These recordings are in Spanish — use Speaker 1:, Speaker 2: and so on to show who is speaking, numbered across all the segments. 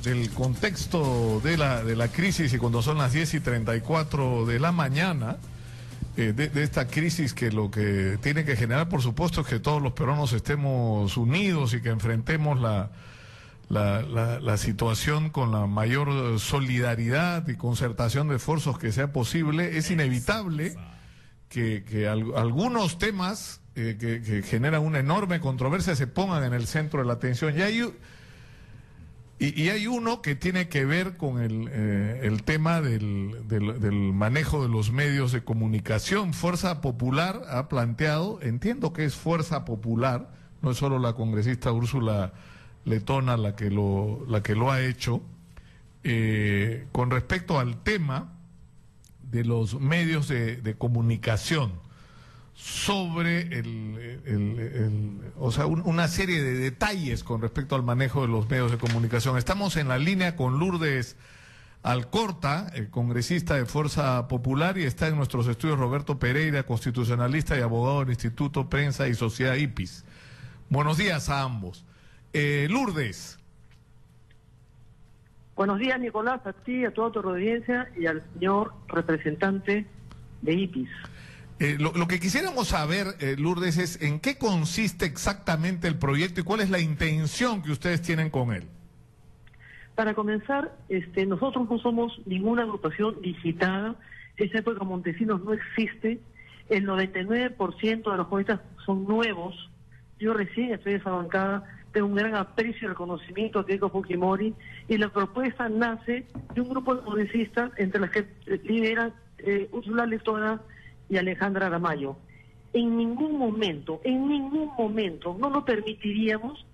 Speaker 1: Del contexto de la crisis y cuando son las 10:34 de la mañana, de esta crisis que lo que tiene que generar, por supuesto, es que todos los peruanos estemos unidos y que enfrentemos la situación con la mayor solidaridad y concertación de esfuerzos que sea posible. Es inevitable que algunos temas que generan una enorme controversia se pongan en el centro de la atención. Y hay uno que tiene que ver con el tema del manejo de los medios de comunicación. Fuerza Popular ha planteado, entiendo que es Fuerza Popular, no es solo la congresista Úrsula Letona la que lo ha hecho, con respecto al tema de los medios de comunicación, sobre una serie de detalles con respecto al manejo de los medios de comunicación. Estamos en la línea con Lourdes Alcorta, congresista de Fuerza Popular, y está en nuestros estudios Roberto Pereira, constitucionalista y abogado del Instituto Prensa y Sociedad IPIS. Buenos días a ambos. Lourdes.
Speaker 2: Buenos días, Nicolás, a ti, a toda tu audiencia y al señor representante de IPIS.
Speaker 1: Lo que quisiéramos saber, Lourdes, es en qué consiste exactamente el proyecto y cuál es la intención que ustedes tienen con él.
Speaker 2: Para comenzar, nosotros no somos ninguna agrupación digitada. Esa época Montesinos no existe. El 99% de los juristas son nuevos. Yo recién estoy en esa bancada, tengo un gran aprecio y reconocimiento a Keiko Fujimori, y la propuesta nace de un grupo de congresistas, entre las que lideran Úrsula Letona y Alejandra Aramayo. En ningún momento, no lo permitiríamos.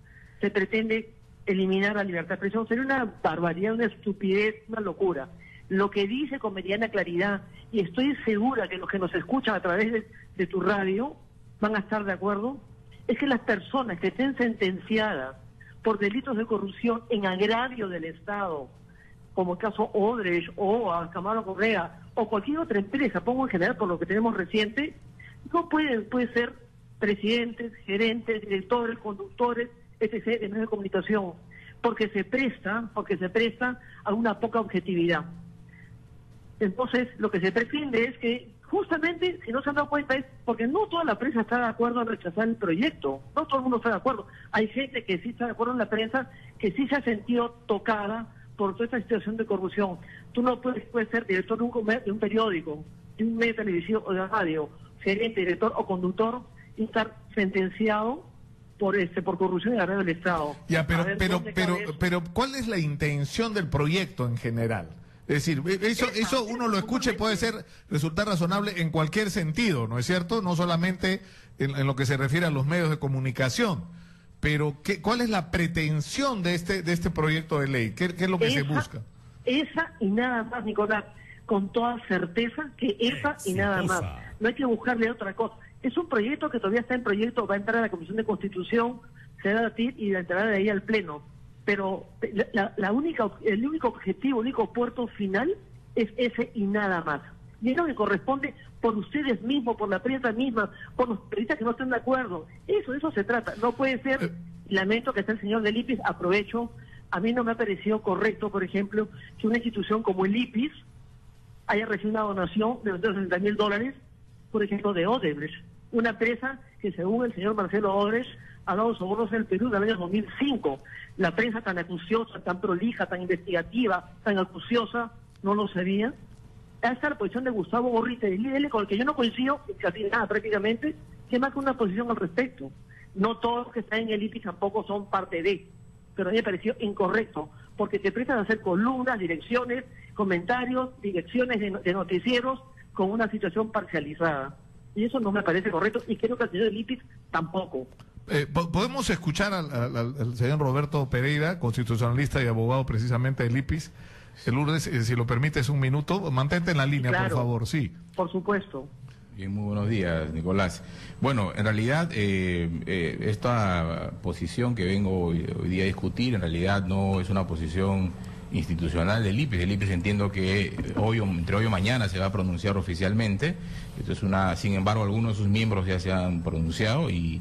Speaker 2: Se pretende eliminar la libertad de expresión. Sería una barbaridad, una estupidez, una locura. Lo que dice con mediana claridad, y estoy segura que los que nos escuchan a través de tu radio van a estar de acuerdo, es que las personas que estén sentenciadas por delitos de corrupción en agravio del Estado, como el caso Odebrecht o a Camargo Correa o cualquier otra empresa, pongo en general por lo que tenemos reciente, no pueden ser presidentes, gerentes, directores, conductores, etc. de medios de comunicación, porque se presta a una poca objetividad. Entonces, lo que se pretende es que, justamente, si no se han dado cuenta, es porque no toda la prensa está de acuerdo en rechazar el proyecto, no todo el mundo está de acuerdo. Hay gente que sí está de acuerdo en la prensa, que sí se ha sentido tocada por toda esta situación de corrupción. Tú no puedes ser director de un periódico, de un medio de televisión o de radio, gerente, director o conductor, y estar sentenciado por corrupción y agravio del Estado.
Speaker 1: Ya, pero ¿cuál es la intención del proyecto en general? Es decir, eso uno lo escucha y puede resultar razonable en cualquier sentido, ¿no es cierto? No solamente en lo que se refiere a los medios de comunicación. Pero ¿cuál es la pretensión de este proyecto de ley? ¿Qué es lo que se busca?
Speaker 2: Esa y nada más, Nicolás, con toda certeza que esa y nada más. No hay que buscarle otra cosa. Es un proyecto que todavía está en proyecto, va a entrar a la Comisión de Constitución, se va a debatir y entrará de ahí al Pleno. Pero el único objetivo, el único puerto final es ese y nada más. Y es lo que corresponde por ustedes mismos, por la prensa misma, por los periodistas que no estén de acuerdo. Eso se trata. No puede ser, lamento que esté el señor del IPIS, aprovecho, a mí no me ha parecido correcto, por ejemplo, que una institución como el IPIS haya recibido una donación de $260,000, por ejemplo, de Odebrecht, una empresa que, según el señor Marcelo Odebrecht, ha dado sobornos en el Perú del año 2005. La prensa tan acuciosa, tan prolija, tan investigativa, tan acuciosa, no lo sabía. Esta es la posición de Gustavo Gorriti, del IDL, con el que yo no coincido casi nada prácticamente, que más que una posición al respecto. No todos los que están en el IPI tampoco son parte de, pero a mí me pareció incorrecto, porque te prestan a hacer columnas, direcciones, comentarios, direcciones de noticieros con una situación parcializada. Y eso no me parece correcto, y creo que al señor del IPIS tampoco.
Speaker 1: ¿Podemos escuchar al señor Roberto Pereira, constitucionalista y abogado precisamente del IPIS? Lourdes, si lo permites un minuto, mantente en la línea, claro, por favor, sí.
Speaker 2: Por supuesto.
Speaker 3: Bien, muy buenos días, Nicolás. Bueno, en realidad, esta posición que vengo hoy día a discutir, en realidad no es una posición institucional del IPES. El IPES entiendo que entre hoy o mañana se va a pronunciar oficialmente. Esto es sin embargo, algunos de sus miembros ya se han pronunciado y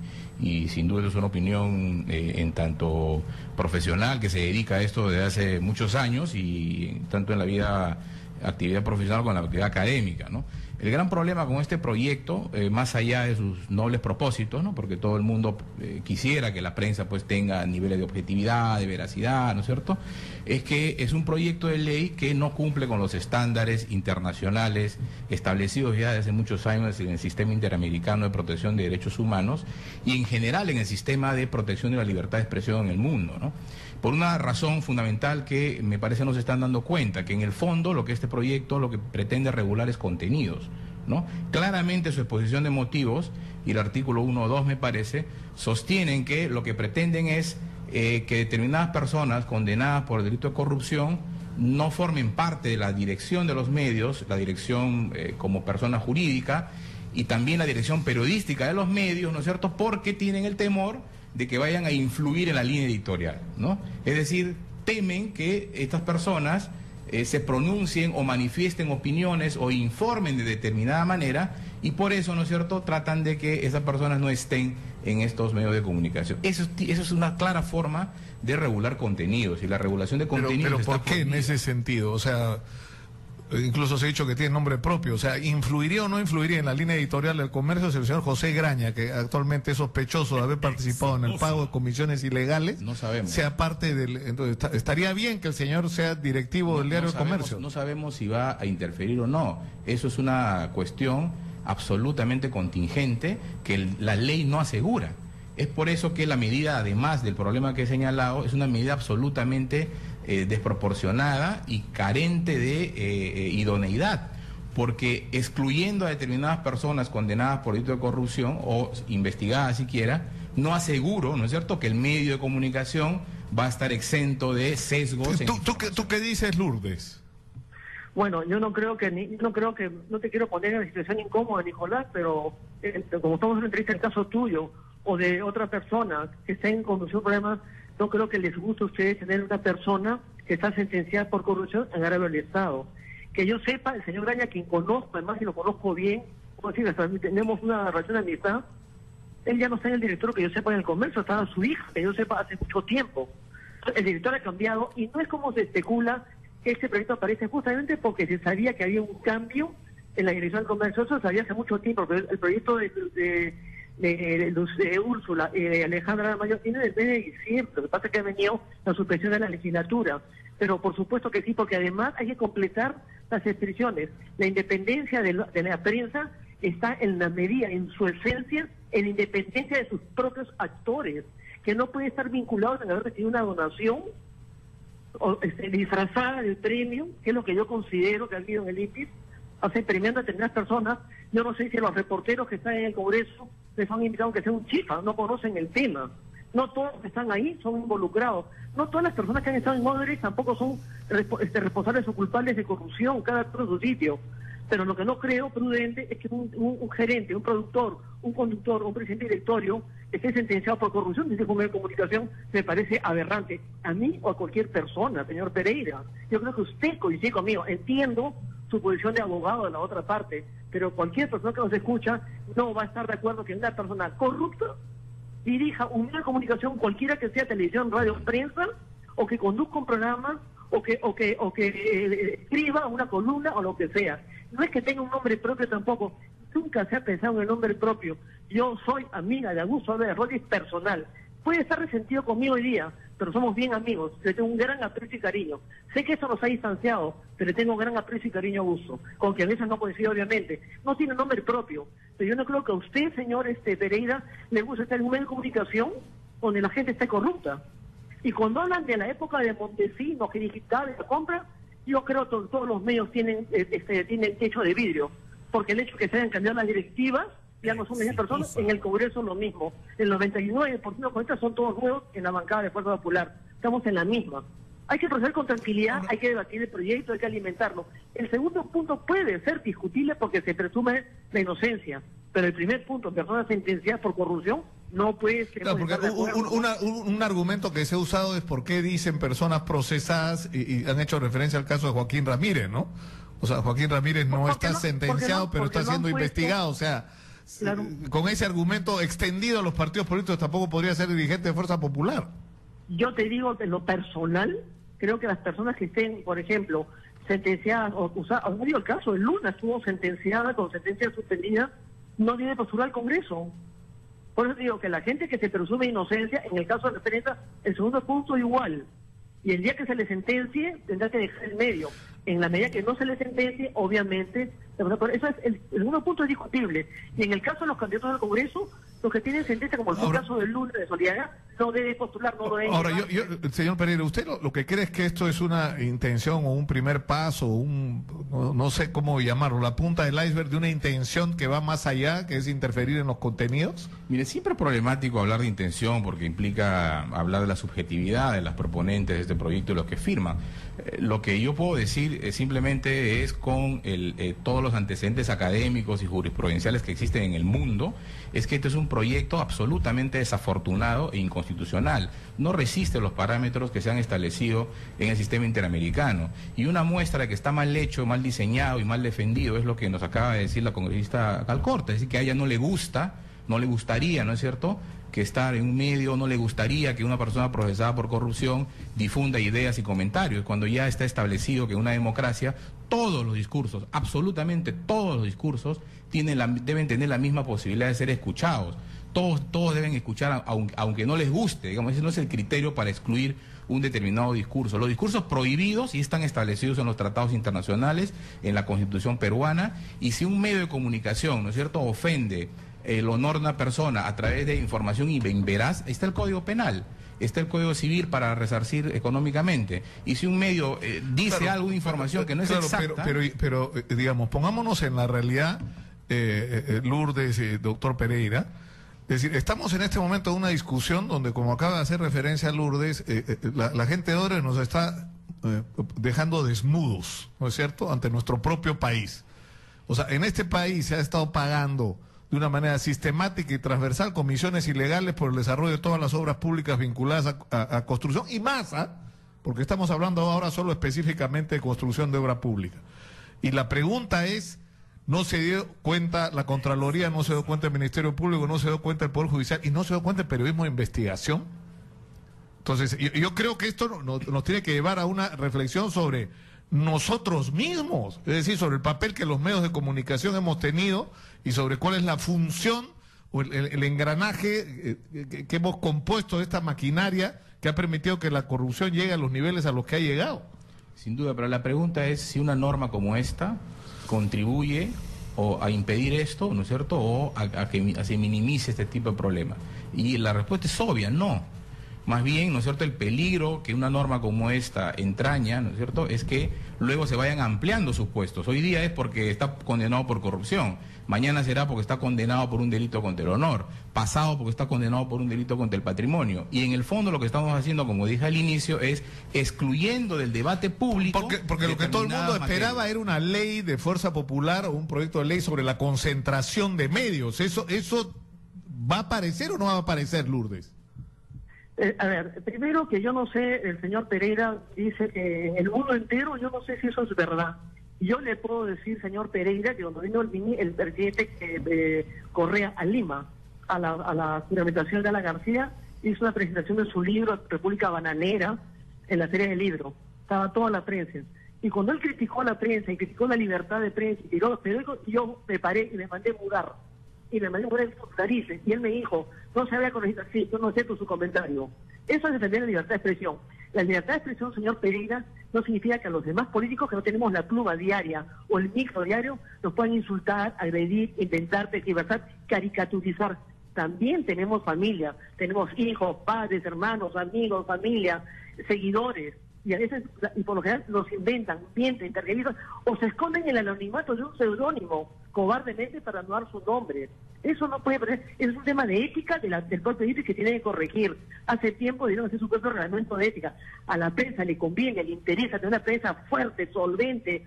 Speaker 3: sin duda es una opinión en tanto profesional que se dedica a esto desde hace muchos años y tanto en la actividad profesional como en la actividad académica, ¿no? El gran problema con este proyecto, más allá de sus nobles propósitos, ¿no? Porque todo el mundo quisiera que la prensa pues tenga niveles de objetividad, de veracidad, ¿no es cierto?, es que es un proyecto de ley que no cumple con los estándares internacionales establecidos ya desde hace muchos años en el sistema interamericano de protección de derechos humanos y en general en el sistema de protección de la libertad de expresión en el mundo, ¿no? Por una razón fundamental que me parece no se están dando cuenta, que en el fondo lo que este proyecto lo que pretende regular es contenidos, ¿no? Claramente su exposición de motivos y el artículo 1 o 2 me parece sostienen que lo que pretenden es que determinadas personas condenadas por el delito de corrupción no formen parte de la dirección de los medios, la dirección como persona jurídica y también la dirección periodística de los medios, ¿no es cierto?, porque tienen el temor de que vayan a influir en la línea editorial, ¿no? Es decir, temen que estas personas se pronuncien o manifiesten opiniones o informen de determinada manera y por eso, ¿no es cierto?, tratan de que esas personas no estén en estos medios de comunicación. Eso es una clara forma de regular contenidos y la regulación de contenidos.
Speaker 1: Pero ¿por qué en ese sentido? O sea, incluso se ha dicho que tiene nombre propio. O sea, ¿influiría o no influiría en la línea editorial del comercio si el señor José Graña, que actualmente es sospechoso de haber participado en el pago de comisiones ilegales,
Speaker 3: no sabemos,
Speaker 1: sea parte del... Entonces, ¿estaría bien que el señor sea directivo del diario El Comercio?
Speaker 3: No sabemos si va a interferir o no. Eso es una cuestión absolutamente contingente que la ley no asegura. Es por eso que la medida, además del problema que he señalado, es una medida absolutamente desproporcionada y carente de idoneidad, porque excluyendo a determinadas personas condenadas por delito de corrupción o investigadas siquiera, no aseguro, ¿no es cierto?, que el medio de comunicación va a estar exento de sesgos.
Speaker 1: ¿Tú qué dices, Lourdes?
Speaker 2: Bueno, yo no te quiero poner en una situación incómoda, Nicolás, pero como estamos en una entrevista, el caso tuyo o de otra persona que estén conduciendo problemas, no creo que les guste a ustedes tener una persona que está sentenciada por corrupción en agravio del Estado. Que yo sepa, el señor Graña, quien conozco, además y lo conozco bien, tenemos una relación de amistad, él ya no está en el directorio que yo sepa en el comercio, estaba su hija, que yo sepa hace mucho tiempo. El director ha cambiado y no es como se especula que este proyecto aparece justamente porque se sabía que había un cambio en la dirección del comercio. Eso se sabía hace mucho tiempo, pero el proyecto de Úrsula y Alejandra Mayor tiene desde el mes de diciembre. Lo que pasa es que ha venido la suspensión de la legislatura. Pero por supuesto que sí, porque además hay que completar las restricciones. La independencia de la prensa está en la medida, en su esencia, en la independencia de sus propios actores, que no pueden estar vinculados en haber recibido una donación o disfrazada del premio, que es lo que yo considero que ha habido en el IPIS, premiando a determinadas personas. Yo no sé si los reporteros que están en el Congreso les han invitado que sea un chifa, no conocen el tema. No todos los que están ahí son involucrados. No todas las personas que han estado en Odebrecht tampoco son responsables o culpables de corrupción, cada uno en su sitio. Pero lo que no creo prudente es que un gerente, un productor, un conductor, un presidente directorio esté sentenciado por corrupción desde un medio de comunicación. Me parece aberrante a mí o a cualquier persona, señor Pereira. Yo creo que usted coincide conmigo. Entiendo su posición de abogado de la otra parte, pero cualquier persona que nos escucha no va a estar de acuerdo que una persona corrupta dirija un medio de comunicación, cualquiera que sea, televisión, radio, prensa, o que conduzca un programa, o que escriba una columna o lo que sea. No es que tenga un nombre propio tampoco. Nunca se ha pensado en el nombre propio. Yo soy amiga de Augusto Álvarez Rodríguez personal. Puede estar resentido conmigo hoy día, pero somos bien amigos. Le tengo un gran aprecio y cariño. Sé que eso nos ha distanciado, pero le tengo un gran aprecio y cariño a Augusto, con quien a veces no coincido, obviamente. No tiene nombre propio, pero yo no creo que a usted, señor Pereira, le guste estar en un medio de comunicación donde la gente esté corrupta. Y cuando hablan de la época de Montesinos, que digital, de la compra, yo creo que todos los medios tienen techo de vidrio, porque el hecho de que se hayan cambiado las directivas, ya no son 10 personas, en el Congreso lo mismo. El 99% de estas son todos nuevos en la bancada de Fuerza Popular. Estamos en la misma. Hay que proceder con tranquilidad, hay que debatir el proyecto, hay que alimentarlo. El segundo punto puede ser discutible porque se presume la inocencia, pero el primer punto, personas sentenciadas por corrupción, no puede ser.
Speaker 1: Claro, porque un argumento que se ha usado es por qué dicen personas procesadas y han hecho referencia al caso de Joaquín Ramírez, ¿no? O sea, Joaquín Ramírez no está sentenciado, pero está siendo investigado. O sea, claro, con ese argumento extendido a los partidos políticos tampoco podría ser dirigente de Fuerza Popular.
Speaker 2: Yo te digo, en lo personal, creo que las personas que estén, por ejemplo, sentenciadas, o digo el caso de Luna, estuvo sentenciada con sentencia suspendida, no debe postular al Congreso. Por eso digo que la gente que se presume inocencia, en el caso de referencia, el segundo punto igual. Y el día que se le sentencie, tendrá que dejar el medio. En la medida que no se le sentencie, obviamente, eso es el segundo punto es discutible. Y en el caso de los candidatos al Congreso, los que tienen sentencia, como el caso de Luna, de Solidaridad, no debe postular, no lo debe.
Speaker 1: Ahora, señor Pereira, ¿usted lo que cree es que esto es una intención o un primer paso, no sé cómo llamarlo, la punta del iceberg de una intención que va más allá, que es interferir en los contenidos?
Speaker 3: Mire, siempre es problemático hablar de intención porque implica hablar de la subjetividad de las proponentes de este proyecto y los que firman. Lo que yo puedo decir simplemente es con todos los antecedentes académicos y jurisprudenciales que existen en el mundo, es que este es un proyecto absolutamente desafortunado e inconstitucional. No resiste los parámetros que se han establecido en el sistema interamericano. Y una muestra de que está mal hecho, mal diseñado y mal defendido es lo que nos acaba de decir la congresista Calcorta, es decir, que a ella no le gusta, no le gustaría, ¿no es cierto?, que estar en un medio, no le gustaría que una persona procesada por corrupción difunda ideas y comentarios, cuando ya está establecido que en una democracia todos los discursos, absolutamente todos los discursos, deben tener la misma posibilidad de ser escuchados. Todos deben escuchar, aunque no les guste, digamos, ese no es el criterio para excluir un determinado discurso. Los discursos prohibidos sí están establecidos en los tratados internacionales, en la Constitución peruana, y si un medio de comunicación, ¿no es cierto?, ofende el honor de una persona a través de información inveraz, está el Código Penal, está el Código Civil para resarcir económicamente. Y si un medio dice claro, alguna información que no es exacta...
Speaker 1: Pero digamos, pongámonos en la realidad, Lourdes, doctor Pereira, es decir, estamos en este momento en una discusión donde, como acaba de hacer referencia a Lourdes, la gente de Odres nos está dejando desnudos, ¿no es cierto?, ante nuestro propio país. O sea, en este país se ha estado pagando de una manera sistemática y transversal comisiones ilegales por el desarrollo de todas las obras públicas vinculadas a construcción y masa, porque estamos hablando ahora solo específicamente de construcción de obra pública. Y la pregunta es, no se dio cuenta la Contraloría, no se dio cuenta el Ministerio Público, no se dio cuenta el Poder Judicial y no se dio cuenta el periodismo de investigación. Entonces, yo creo que esto nos tiene que llevar a una reflexión sobre nosotros mismos, es decir, sobre el papel que los medios de comunicación hemos tenido y sobre cuál es la función o el engranaje que hemos compuesto de esta maquinaria que ha permitido que la corrupción llegue a los niveles a los que ha llegado.
Speaker 3: Sin duda, pero la pregunta es si una norma como esta contribuye o a impedir esto, ¿no es cierto?, o a que se minimice este tipo de problemas. Y la respuesta es obvia, no. Más bien, ¿no es cierto?, el peligro que una norma como esta entraña, ¿no es cierto?, es que luego se vayan ampliando sus puestos. Hoy día es porque está condenado por corrupción, mañana será porque está condenado por un delito contra el honor, pasado porque está condenado por un delito contra el patrimonio. Y en el fondo lo que estamos haciendo, como dije al inicio, es excluyendo del debate público...
Speaker 1: Porque lo que todo el mundo esperaba era una ley de Fuerza Popular o un proyecto de ley sobre la concentración de medios. ¿Eso va a aparecer o no va a aparecer, Lourdes?
Speaker 2: A ver, primero que yo no sé, el señor Pereira dice que en el mundo entero, yo no sé si eso es verdad. Yo le puedo decir, señor Pereira, que cuando vino el presidente Correa a Lima, a la juramentación de Ala García, hizo una presentación de su libro República Bananera en la Feria del Libro. Estaba toda la prensa. Y cuando él criticó a la prensa y criticó la libertad de prensa y tiró los periódicos, yo me paré y me mandé mudar. Y me mandé mudar en sus narices. Y él me dijo, no se había corregido así, yo no acepto su comentario. Eso es defender la libertad de expresión. La libertad de expresión, señor Pereira, no significa que a los demás políticos que no tenemos la pluma diaria o el micro diario nos puedan insultar, agredir, inventar, tergiversar, caricaturizar. También tenemos familia, tenemos hijos, padres, hermanos, amigos, familia, seguidores. Y a veces, y por lo general, los inventan, mienten, tergiversan, o se esconden en el anonimato de un seudónimo, cobardemente para no dar su nombre. Eso no puede ser, es un tema de ética del propio IPI que tiene que corregir. Hace tiempo dieron hacer su propio reglamento de ética. A la prensa le conviene, le interesa tener una prensa fuerte, solvente,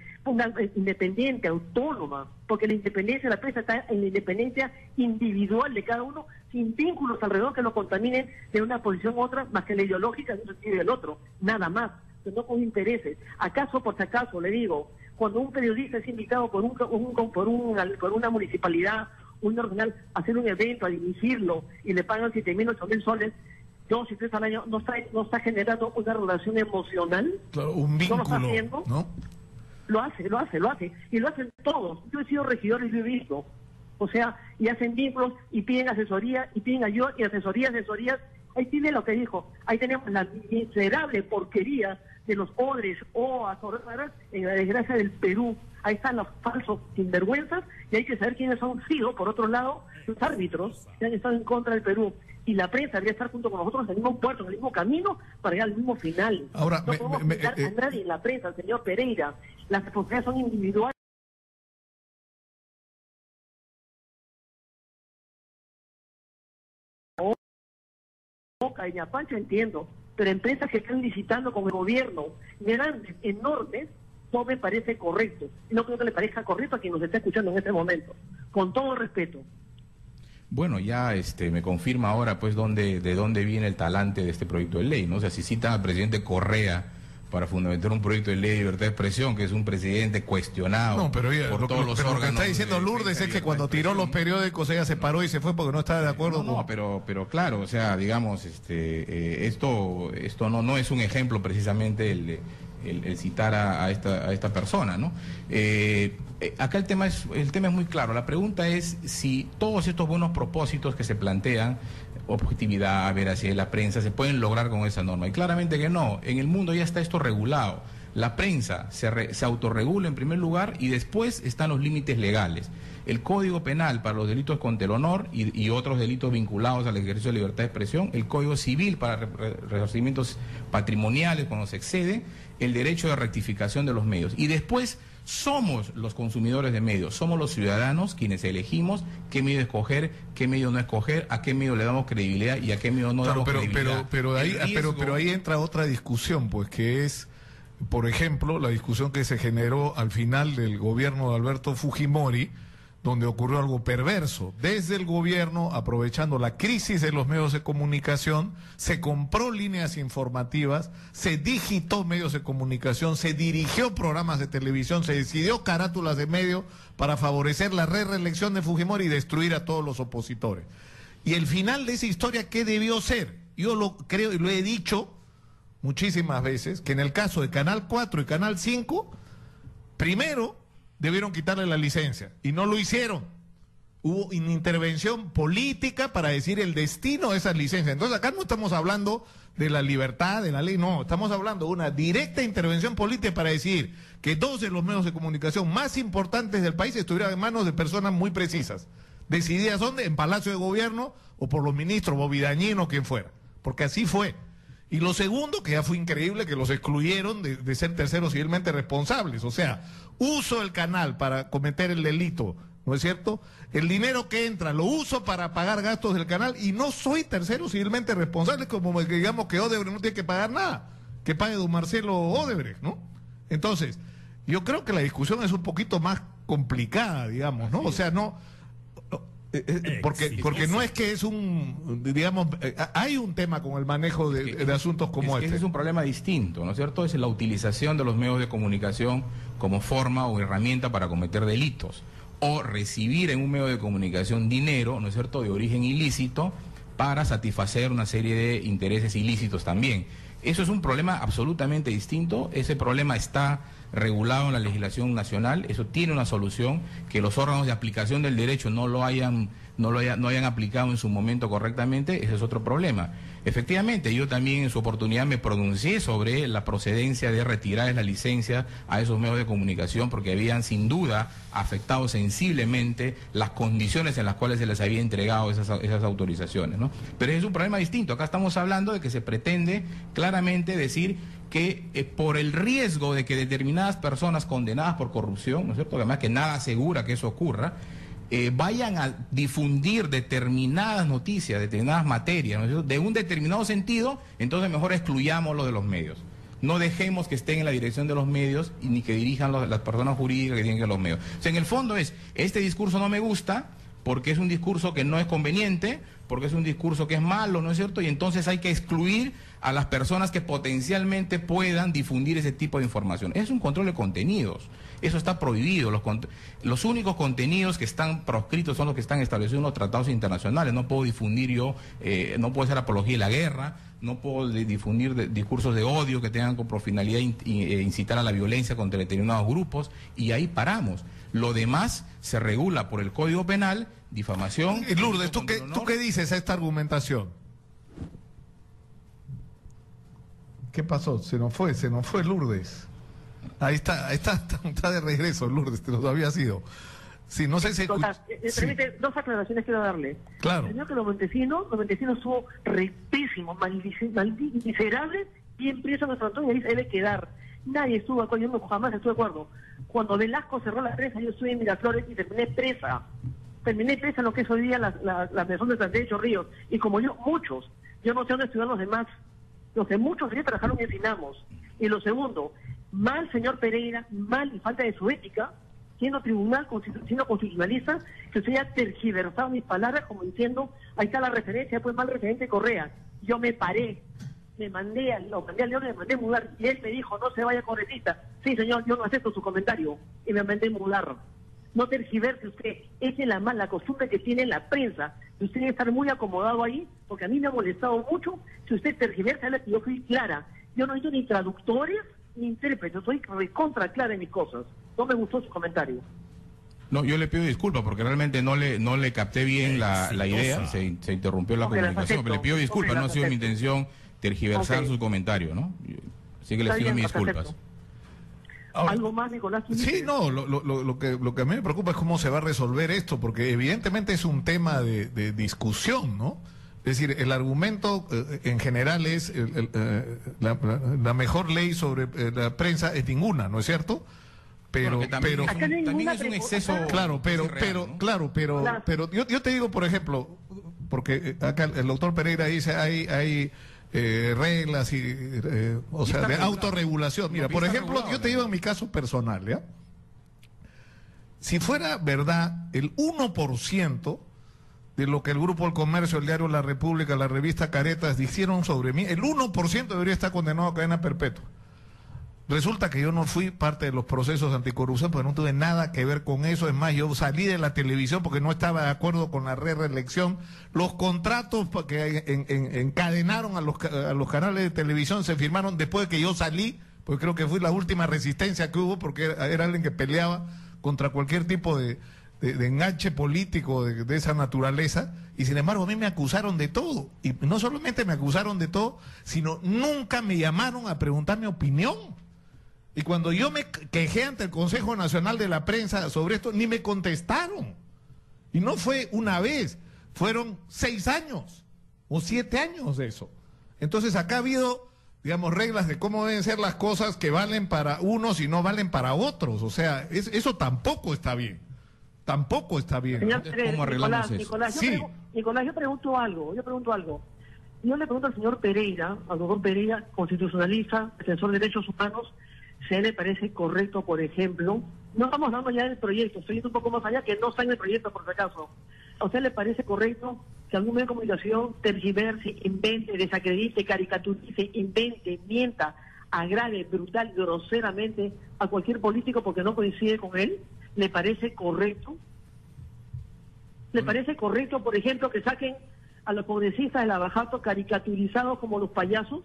Speaker 2: independiente, autónoma, porque la independencia de la prensa está en la independencia individual de cada uno sin vínculos alrededor que lo contaminen de una posición u otra, más que la ideológica de un sentido y del otro, nada más, que no con intereses. ¿Acaso, por si acaso, le digo, cuando un periodista es invitado por una municipalidad, un regional, a hacer un evento, a dirigirlo, y le pagan 7.000, 8.000 soles, 2 y 3 al año, ¿no está generando una relación emocional?
Speaker 1: Claro, un vínculo,
Speaker 2: ¿no lo está haciendo?
Speaker 1: ¿no?
Speaker 2: Lo hace, y lo hacen todos. Yo he sido regidor y lo he visto. O sea, y hacen vínculos, y piden asesoría, y piden ayuda, y asesorías. Ahí tiene lo que dijo. Ahí tenemos la miserable porquería de los odres o azoradas en la desgracia del Perú. Ahí están los falsos sinvergüenzas, y hay que saber quiénes son sido, por otro lado, los árbitros que han estado en contra del Perú. Y la prensa debería estar junto con nosotros en el mismo puerto, en el mismo camino, para llegar al mismo final.
Speaker 1: Ahora,
Speaker 2: no podemos juzgar a nadie en la prensa, señor Pereira. Las responsabilidades son individuales. Boca y Ñapancha entiendo, pero empresas que están licitando con el gobierno, grandes, enormes, no me parece correcto. Y no creo que le parezca correcto a quien nos está escuchando en este momento. Con todo respeto.
Speaker 3: Bueno, ya me confirma ahora pues de dónde viene el talante de este proyecto de ley, ¿no? O sea, si citan al presidente Correa para fundamentar un proyecto de ley de libertad de expresión, que es un presidente cuestionado
Speaker 1: por todos los órganos. Lo que está diciendo Lourdes es que cuando tiró los periódicos ella se paró y se fue porque no estaba de acuerdo.
Speaker 3: Pero claro, o sea, digamos, esto no es un ejemplo precisamente el citar a esta persona, ¿no? Acá el tema es muy claro. La pregunta es si todos estos buenos propósitos que se plantean, objetividad, veracidad de la prensa, se pueden lograr con esa norma. Y claramente que no. En el mundo ya está esto regulado. La prensa se autorregula en primer lugar y después están los límites legales. El Código Penal para los delitos contra el honor y otros delitos vinculados al ejercicio de libertad de expresión, el Código Civil para resarcimientos patrimoniales cuando se excede, el derecho de rectificación de los medios. Y después somos los consumidores de medios, somos los ciudadanos quienes elegimos qué medio escoger, qué medio no escoger, a qué medio le damos credibilidad y a qué medio no damos credibilidad.
Speaker 1: Pero ahí entra otra discusión, pues, que es, por ejemplo, la discusión que se generó al final del gobierno de Alberto Fujimori, donde ocurrió algo perverso. Desde el gobierno, aprovechando la crisis de los medios de comunicación, se compró líneas informativas, se digitó medios de comunicación, se dirigió programas de televisión, se decidió carátulas de medios para favorecer la reelección de Fujimori y destruir a todos los opositores. Y el final de esa historia, ¿qué debió ser? Yo lo creo y lo he dicho muchísimas veces, que en el caso de Canal 4 y Canal 5, primero debieron quitarle la licencia y no lo hicieron. Hubo una intervención política para decir el destino de esas licencias. Entonces acá no estamos hablando de la libertad, de la ley, no, estamos hablando de una directa intervención política para decir que dos de los medios de comunicación más importantes del país estuvieran en manos de personas muy precisas, decididas dónde, en Palacio de Gobierno o por los ministros, Bovidañino o quien fuera, porque así fue. Y lo segundo, que ya fue increíble, que los excluyeron de ser terceros civilmente responsables. O sea, uso el canal para cometer el delito, ¿no es cierto? El dinero que entra lo uso para pagar gastos del canal y no soy tercero civilmente responsable, como que digamos que Odebrecht no tiene que pagar nada, que pague don Marcelo Odebrecht, ¿no? Entonces, yo creo que la discusión es un poquito más complicada, digamos, ¿no? O sea, porque no es que es hay un tema con el manejo de asuntos como este.
Speaker 3: Ese es un problema distinto, ¿no es cierto? Es la utilización de los medios de comunicación como forma o herramienta para cometer delitos, o recibir en un medio de comunicación dinero, ¿no es cierto?, de origen ilícito para satisfacer una serie de intereses ilícitos también. Eso es un problema absolutamente distinto. Ese problema está regulado en la legislación nacional. Eso tiene una solución. Que los órganos de aplicación del derecho no hayan aplicado en su momento correctamente, ese es otro problema. Efectivamente, yo también en su oportunidad me pronuncié sobre la procedencia de retirar la licencia a esos medios de comunicación, porque habían sin duda afectado sensiblemente las condiciones en las cuales se les había entregado esas autorizaciones, ¿no? Pero es un problema distinto. Acá estamos hablando de que se pretende claramente decir que por el riesgo de que determinadas personas condenadas por corrupción, ¿no es cierto?, además que nada asegura que eso ocurra, vayan a difundir determinadas noticias, determinadas materias, ¿no es cierto?, de un determinado sentido, entonces mejor excluyámoslo de los medios. No dejemos que estén en la dirección de los medios y ni que dirijan las personas jurídicas que tienen que los medios. O sea, en el fondo este discurso no me gusta, porque es un discurso que no es conveniente, porque es un discurso que es malo, ¿no es cierto? Y entonces hay que excluir a las personas que potencialmente puedan difundir ese tipo de información. Es un control de contenidos, eso está prohibido. Los únicos contenidos que están proscritos son los que están establecidos en los tratados internacionales. No puedo difundir yo, no puedo hacer apología de la guerra, no puedo difundir discursos de odio que tengan por finalidad incitar a la violencia contra determinados grupos, y ahí paramos. Lo demás se regula por el Código Penal, difamación.
Speaker 1: Lourdes, ¿tú qué dices a esta argumentación? ¿Qué pasó? Se nos fue Lourdes. Ahí está de regreso, Lourdes, te lo había sido. Sí, no sé si...
Speaker 2: Permite, dos aclaraciones quiero darle.
Speaker 1: Claro.
Speaker 2: El señor que los Montesinos estuvo rectísimo, miserable, bien preso en nuestro Antonio, y ahí se debe quedar. Nadie estuvo de acuerdo, yo jamás estuve de acuerdo. Cuando Velasco cerró la presa, yo estuve en Miraflores y terminé presa en lo que es hoy día la persona de San de Chorrillos. Y como yo, muchos, yo no sé dónde estudian los demás. Los de muchos ya trabajaron y ensinamos. Y lo segundo, mal señor Pereira, mal y falta de su ética, siendo constitucionalista, que usted haya tergiversado mis palabras como diciendo, ahí está la referencia, pues mal referente Correa. Yo me paré, lo mandé al León, me mandé mudar, y él me dijo, no se vaya congresista. Sí, señor, yo no acepto su comentario, y me mandé mudar. No tergiverse usted, esa es la mala costumbre que tiene la prensa. Usted debe estar muy acomodado ahí, porque a mí me ha molestado mucho si usted tergiversa, yo fui clara. Yo no he hecho ni traductores ni intérpretes, soy recontra clara en mis cosas. No me gustó su comentario.
Speaker 3: No, yo le pido disculpas porque realmente no le capté bien la idea, se interrumpió la comunicación, pero le pido disculpas, no ha sido mi intención tergiversar su comentario, ¿no? Así que les pido mis disculpas.
Speaker 2: Ahora, ¿algo más, Nicolás?
Speaker 1: Sí, no, lo que a mí me preocupa es cómo se va a resolver esto, porque evidentemente es un tema de discusión, ¿no? Es decir, el argumento en general es la mejor ley sobre la prensa es ninguna, ¿no es cierto? Pero
Speaker 3: también es un exceso.
Speaker 1: Claro, pero yo te digo, por ejemplo, porque acá el doctor Pereira dice hay reglas o sea, de autorregulación. Mira, por ejemplo, yo te digo en mi caso personal, ¿ya? Si fuera verdad el 1% de lo que el Grupo El Comercio, el diario La República, la revista Caretas dijeron sobre mí, el 1% debería estar condenado a cadena perpetua. Resulta que yo no fui parte de los procesos anticorrupción porque no tuve nada que ver con eso. Es más, yo salí de la televisión porque no estaba de acuerdo con la reelección. Los contratos que encadenaron a los canales de televisión se firmaron después de que yo salí, porque creo que fue la última resistencia que hubo, porque era alguien que peleaba contra cualquier tipo de enganche político de esa naturaleza, y sin embargo a mí me acusaron de todo. Y no solamente me acusaron de todo, sino nunca me llamaron a preguntar mi opinión. Y cuando yo me quejé ante el Consejo Nacional de la Prensa sobre esto, ni me contestaron. Y no fue una vez, fueron 6 años o 7 años de eso. Entonces acá ha habido, digamos, reglas de cómo deben ser las cosas que valen para unos y no valen para otros. O sea, eso tampoco está bien. Tampoco está bien.
Speaker 2: Señor,
Speaker 3: ¿cómo arreglamos eso?
Speaker 2: Nicolás, yo pregunto algo. Yo le pregunto al señor Pereira, al doctor Pereira, constitucionalista, defensor de derechos humanos, si a él le parece correcto, por ejemplo, no estamos hablando ya del proyecto, estoy yendo un poco más allá, que no está en el proyecto por si acaso. ¿A usted le parece correcto que algún medio de comunicación tergiverse, invente, desacredite, caricaturice, invente, mienta, agrave brutal, groseramente a cualquier político porque no coincide con él? ¿Le parece correcto? ¿Le parece correcto, por ejemplo, que saquen a los congresistas de Lavajato caricaturizados como los payasos?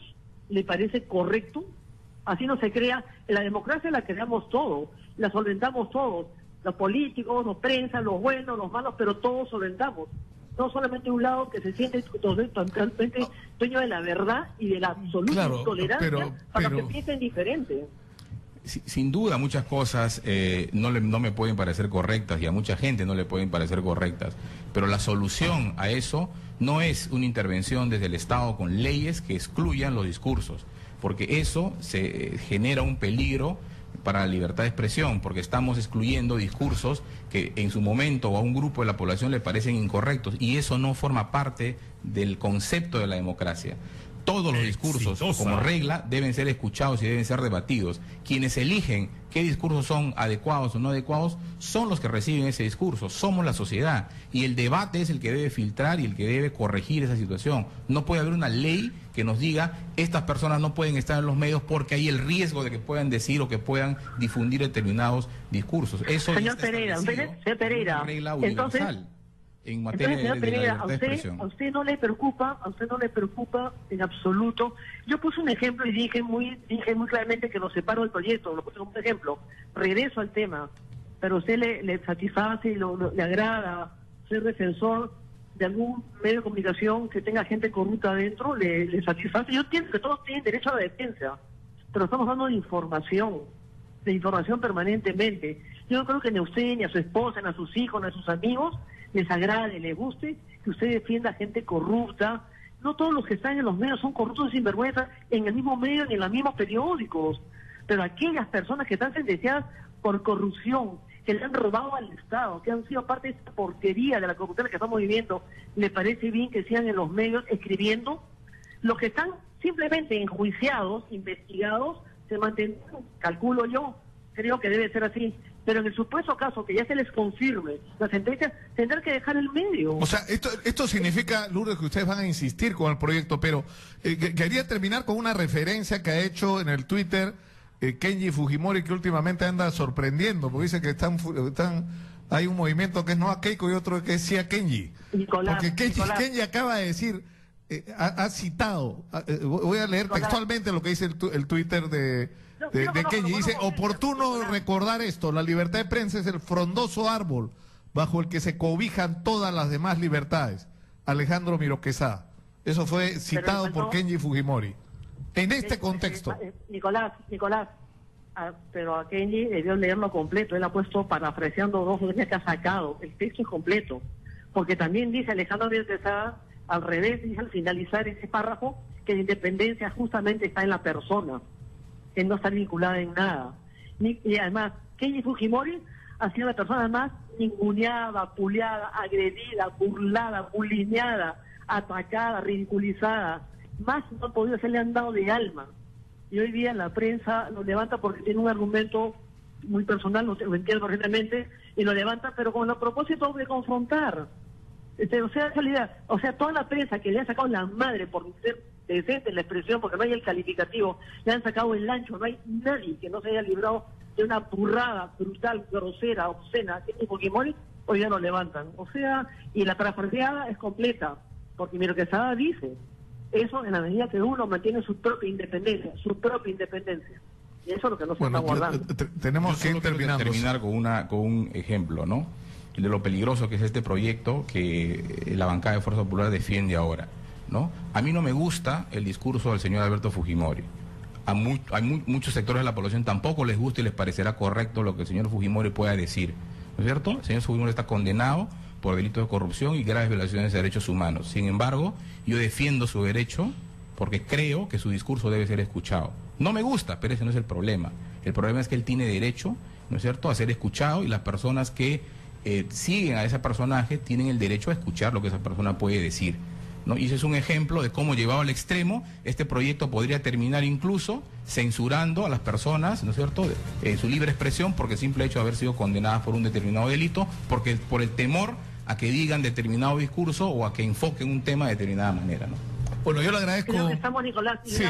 Speaker 2: ¿Le parece correcto? Así no se crea. En la democracia la creamos todos, la solventamos todos, los políticos, los prensa, los buenos, los malos, pero todos solventamos. No solamente un lado que se siente totalmente dueño de la verdad y de la absoluta intolerancia para los que piensen diferente.
Speaker 3: Sin duda muchas cosas no me pueden parecer correctas y a mucha gente no le pueden parecer correctas, pero la solución a eso no es una intervención desde el Estado con leyes que excluyan los discursos, porque eso se genera un peligro para la libertad de expresión, porque estamos excluyendo discursos que en su momento a un grupo de la población le parecen incorrectos, y eso no forma parte del concepto de la democracia. Todos los discursos, como regla, deben ser escuchados y deben ser debatidos. Quienes eligen qué discursos son adecuados o no adecuados son los que reciben ese discurso. Somos la sociedad. Y el debate es el que debe filtrar y el que debe corregir esa situación. No puede haber una ley que nos diga estas personas no pueden estar en los medios porque hay el riesgo de que puedan decir o que puedan difundir determinados discursos. Eso
Speaker 2: señor Pereira,
Speaker 3: señor
Speaker 2: Pereira,
Speaker 3: es una regla universal. En materia
Speaker 2: señor
Speaker 3: de
Speaker 2: Pereira,
Speaker 3: libertad de expresión.
Speaker 2: a usted no le preocupa en absoluto. Yo puse un ejemplo y dije muy claramente que lo separo del proyecto, lo puse como un ejemplo. Regreso al tema, pero a usted le satisface y le agrada ser defensor de algún medio de comunicación que tenga gente corrupta adentro, le satisface. Yo entiendo que todos tienen derecho a la defensa, pero estamos dando de información permanentemente. Yo no creo que ni a usted, ni a su esposa, ni a sus hijos, ni a sus amigos les agrade, les guste que usted defienda a gente corrupta. No todos los que están en los medios son corruptos y sinvergüenza en el mismo medio ni en los mismos periódicos, pero aquellas personas que están sentenciadas por corrupción, que le han robado al Estado, que han sido parte de esta porquería de la corrupción que estamos viviendo, ¿le parece bien que sigan en los medios escribiendo? Los que están simplemente enjuiciados, investigados, se mantendrán, calculo yo, creo que debe ser así. Pero en el supuesto caso que ya se les confirme la sentencia, tendrán que dejar el medio.
Speaker 1: O sea, esto significa, Lourdes, que ustedes van a insistir con el proyecto, pero quería terminar con una referencia que ha hecho en el Twitter Kenji Fujimori, que últimamente anda sorprendiendo, porque dice que hay un movimiento que es no a Keiko y otro que es sí a Kenji.
Speaker 2: Nicolás,
Speaker 1: porque Kenji acaba de decir, ha citado, voy a leer textualmente lo que dice el Twitter de Kenji. Dice, oportuno recordar esto: la libertad de prensa es el frondoso árbol bajo el que se cobijan todas las demás libertades. Alejandro Miro Quesada. Eso fue citado por Kenji Fujimori. En este contexto.
Speaker 2: Nicolás, pero a Kenji debió leerlo completo. Él ha puesto parafraseando dos líneas que ha sacado. El texto es completo. Porque también dice Alejandro Miro Quesada, al revés, dice al finalizar ese párrafo, que la independencia justamente está en la persona, que no está vinculada en nada. Y además, Kenji Fujimori ha sido la persona más ninguneada, vapuleada, agredida, burlada, bulineada, atacada, ridiculizada. Más no ha podido, se le han dado de alma. Y hoy día la prensa lo levanta porque tiene un argumento muy personal, lo entiendo perfectamente, y lo levanta, pero con el propósito de confrontar. O sea, toda la prensa que le ha sacado la madre por ser decente en la expresión, porque no hay el calificativo, le han sacado el ancho, no hay nadie que no se haya librado de una burrada brutal, grosera, obscena, que tipo Fujimori, hoy ya lo levantan. O sea, y la parafraseada es completa, porque Miro Quesada dice eso en la medida que uno mantiene su propia independencia. Y eso es lo que no se está guardando.
Speaker 1: Tenemos que
Speaker 3: terminar con un ejemplo, ¿no? De lo peligroso que es este proyecto que la bancada de Fuerza Popular defiende ahora, ¿no? A mí no me gusta el discurso del señor Alberto Fujimori. Hay muchos sectores de la población tampoco les gusta y les parecerá correcto lo que el señor Fujimori pueda decir, ¿no es cierto? El señor Fujimori está condenado por delitos de corrupción y graves violaciones de derechos humanos. Sin embargo, yo defiendo su derecho porque creo que su discurso debe ser escuchado. No me gusta, pero ese no es el problema. El problema es que él tiene derecho, ¿no es cierto?, a ser escuchado, y las personas que siguen a ese personaje tienen el derecho a escuchar lo que esa persona puede decir, ¿no? Y ese es un ejemplo de cómo, llevado al extremo, este proyecto podría terminar incluso censurando a las personas, ¿no es cierto?, en su libre expresión, porque el simple hecho de haber sido condenadas por un determinado delito, porque por el temor a que digan determinado discurso o a que enfoquen un tema de determinada manera, ¿no?
Speaker 1: Bueno, yo le agradezco.
Speaker 2: Creo que estamos, Nicolás,
Speaker 1: sí.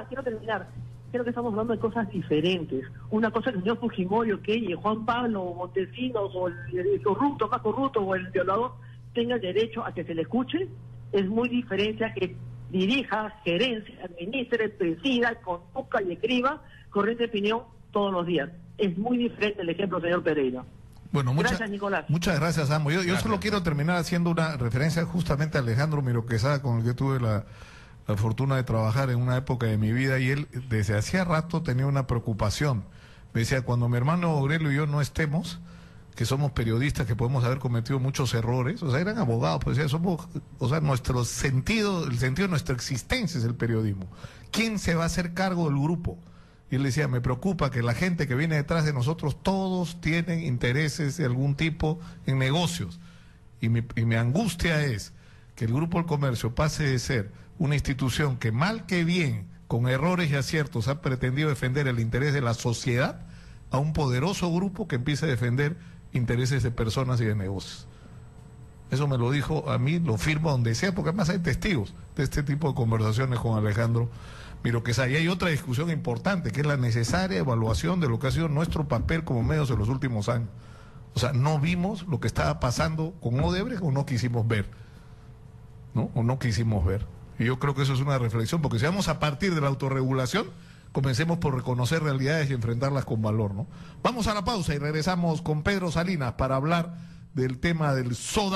Speaker 2: Quiero terminar. Creo que estamos hablando de cosas diferentes. Una cosa que el señor Fujimori, Juan Pablo, o Montesinos, o el corrupto, más corrupto, o el violador, tenga el derecho a que se le escuche, es muy diferente a que dirija, gerencia, administre, presida, conduzca y escriba corriente de opinión todos los días. Es muy diferente el ejemplo, señor Pereira.
Speaker 1: Bueno,
Speaker 2: gracias, Nicolás.
Speaker 1: Muchas gracias, Amo. Yo solo quiero terminar haciendo una referencia justamente a Alejandro Miro Quesada, con el que tuve la fortuna de trabajar en una época de mi vida, y él desde hacía rato tenía una preocupación. Me decía, cuando mi hermano Aurelio y yo no estemos, que somos periodistas, que podemos haber cometido muchos errores, o sea, eran abogados, pues decía, nuestro sentido, el sentido de nuestra existencia es el periodismo. ¿Quién se va a hacer cargo del grupo? Y él decía, me preocupa que la gente que viene detrás de nosotros, todos tienen intereses de algún tipo en negocios. Y mi angustia es que el Grupo El Comercio pase de ser una institución que mal que bien, con errores y aciertos, ha pretendido defender el interés de la sociedad, a un poderoso grupo que empiece a defender intereses de personas y de negocios. Eso me lo dijo a mí, lo firmo donde sea, porque además hay testigos de este tipo de conversaciones con Alejandro Miroquezá. Y hay otra discusión importante, que es la necesaria evaluación de lo que ha sido nuestro papel como medios en los últimos años. O sea, no vimos lo que estaba pasando con Odebrecht o no quisimos ver, ¿no? O no quisimos ver. Y yo creo que eso es una reflexión, porque si vamos a partir de la autorregulación, comencemos por reconocer realidades y enfrentarlas con valor, ¿no? Vamos a la pausa y regresamos con Pedro Salinas para hablar del tema del soda.